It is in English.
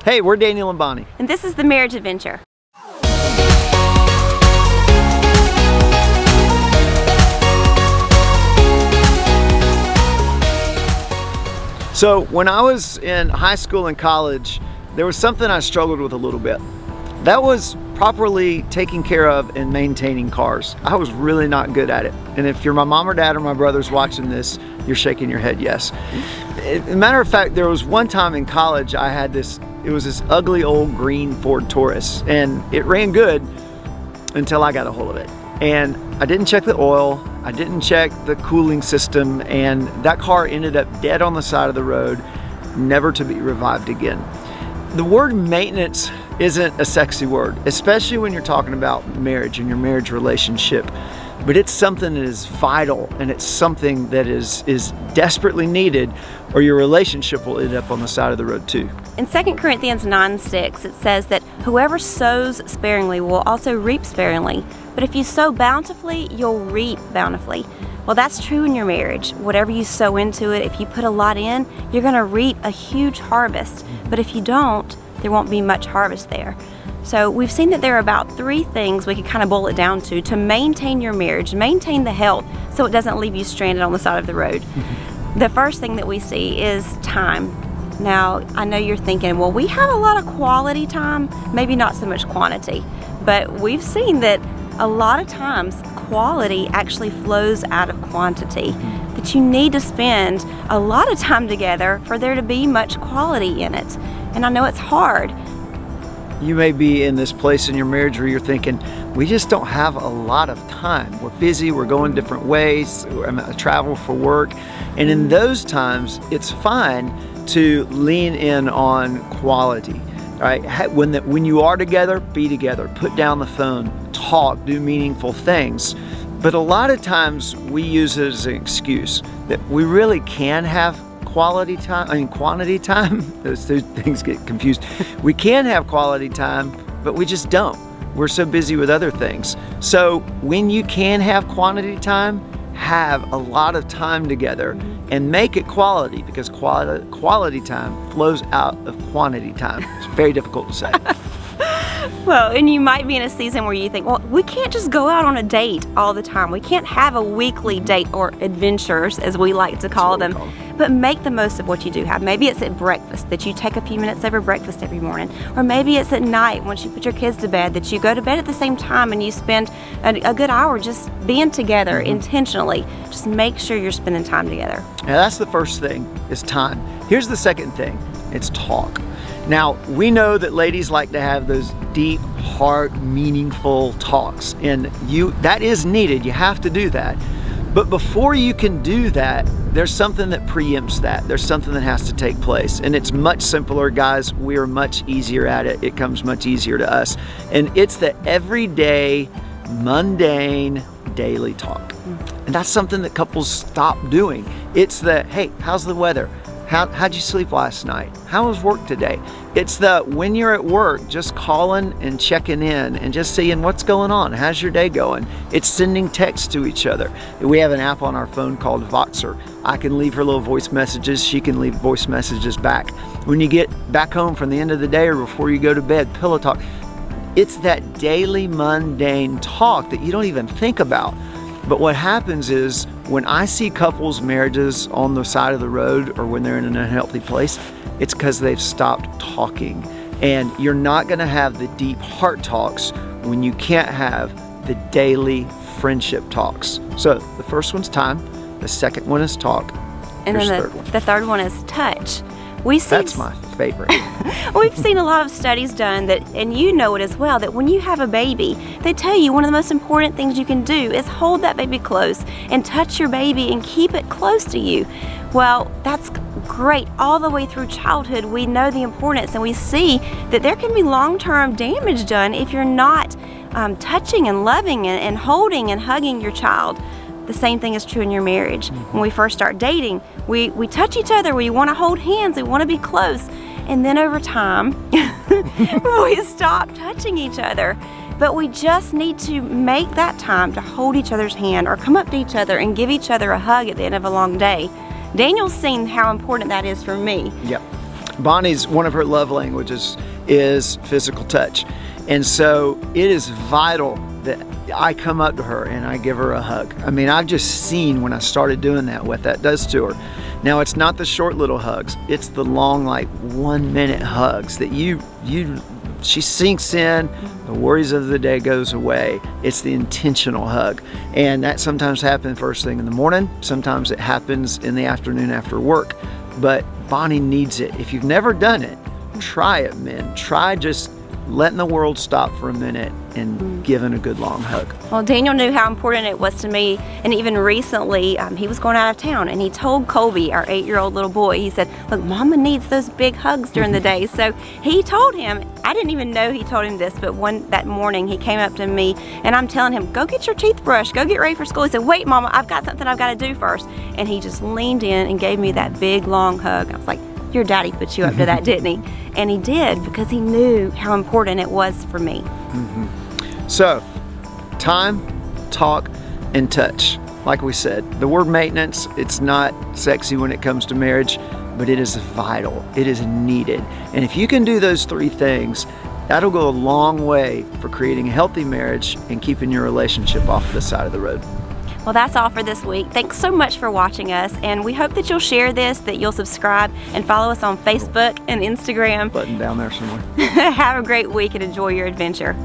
Hey, we're Daniel and Bonnie. And this is The Marriage Adventure. So when I was in high school and college, there was something I struggled with a little bit. That was properly taking care of and maintaining cars. I was really not good at it. And if you're my mom or dad or my brothers watching this, you're shaking your head yes. As a matter of fact, there was one time in college I had this, it was this ugly old green Ford Taurus, and it ran good until I got a hold of it. And I didn't check the oil, I didn't check the cooling system, and that car ended up dead on the side of the road, never to be revived again. The word maintenance isn't a sexy word, especially when you're talking about marriage and your marriage relationship, but it's something that is vital, and it's something that is desperately needed, or your relationship will end up on the side of the road too. In 2 Corinthians 9:6, it says that whoever sows sparingly will also reap sparingly, but if you sow bountifully, you'll reap bountifully. Well, that's true in your marriage. Whatever you sow into it, if you put a lot in, you're gonna reap a huge harvest. But if you don't, there won't be much harvest there. So we've seen that there are about 3 things we can kind of boil it down to maintain your marriage, maintain the health, so it doesn't leave you stranded on the side of the road. The first thing that we see is time. Now, I know you're thinking, well, we have a lot of quality time, maybe not so much quantity, but we've seen that a lot of times quality actually flows out of quantity, that you need to spend a lot of time together for there to be much quality in it. And I know it's hard. You may be in this place in your marriage where you're thinking, we just don't have a lot of time. We're busy, we're going different ways, I travel for work. And in those times, it's fine to lean in on quality. Right? When you are together, be together. Put down the phone, talk, do meaningful things. But a lot of times we use it as an excuse that we really can have quality time, quantity time. Those two things get confused. We can have quality time, but we just don't. We're so busy with other things. So when you can have quantity time, have a lot of time together and make it quality, because quality time flows out of quantity time. It's very difficult to say. Well, and you might be in a season where you think, well, we can't just go out on a date all the time. We can't have a weekly date, or adventures as we like to call them. But make the most of what you do have. Maybe it's at breakfast, that you take a few minutes over breakfast every morning. Or maybe it's at night once you put your kids to bed, that you go to bed at the same time and you spend a good hour just being together intentionally. Just make sure you're spending time together. Now that's the first thing, is time. Here's the second thing, it's talk. Now, we know that ladies like to have those deep, heart, meaningful talks, and that is needed. You have to do that. But before you can do that, there's something that preempts that. There's something that has to take place, and it's much simpler, guys. We are much easier at it. It comes much easier to us. And it's the everyday, mundane, daily talk. And that's something that couples stop doing. It's the, hey, how's the weather? How'd you sleep last night? How was work today? It's the, when you're at work, just calling and checking in and just seeing what's going on. How's your day going? It's sending texts to each other. We have an app on our phone called Voxer. I can leave her little voice messages. She can leave voice messages back. When you get back home from the end of the day or before you go to bed, pillow talk. It's that daily mundane talk that you don't even think about. But what happens is, when I see couples' marriages on the side of the road or when they're in an unhealthy place, it's because they've stopped talking. And you're not gonna have the deep heart talks when you can't have the daily friendship talks. So the first one's time, the second one is talk, and then the third one is touch. That's my favorite. We've seen a lot of studies done that, and you know it as well, that when you have a baby, they tell you one of the most important things you can do is hold that baby close and touch your baby and keep it close to you. Well, that's great. All the way through childhood, we know the importance, and we see that there can be long-term damage done if you're not touching and loving and holding and hugging your child. The same thing is true in your marriage. When we first start dating, we touch each other, we want to hold hands, we want to be close. And then over time, we stop touching each other. But we just need to make that time to hold each other's hand or come up to each other and give each other a hug at the end of a long day. Daniel's seen how important that is for me. Yep. Bonnie's, one of her love languages is physical touch. And so it is vital that I come up to her and I give her a hug. I mean, I've just seen when I started doing that what that does to her. Now, it's not the short little hugs, it's the long, like 1 minute hugs that she sinks in, the worries of the day goes away. It's the intentional hug. And that sometimes happens first thing in the morning, sometimes it happens in the afternoon after work. But Bonnie needs it. If you've never done it, try it, men. Try just letting the world stop for a minute and giving a good long hug. Well, Daniel knew how important it was to me, and even recently he was going out of town and he told Colby, our 8-year-old little boy, he said, look, Mama needs those big hugs during the day. So he told him, I didn't even know he told him this, but that morning he came up to me and I'm telling him, go get your teeth brushed, go get ready for school. He said, wait Mama, I've got something I've got to do first. And he just leaned in and gave me that big long hug. I was like, your daddy put you up to that, didn't he? And he did, because he knew how important it was for me. So, time, talk, and touch. Like we said, the word maintenance, it's not sexy when it comes to marriage, but it is vital. It is needed. And if you can do those 3 things, that'll go a long way for creating a healthy marriage and keeping your relationship off the side of the road. Well, that's all for this week. Thanks so much for watching us, and we hope that you'll share this, that you'll subscribe, and follow us on Facebook and Instagram. Button down there somewhere. Have a great week and enjoy your adventure.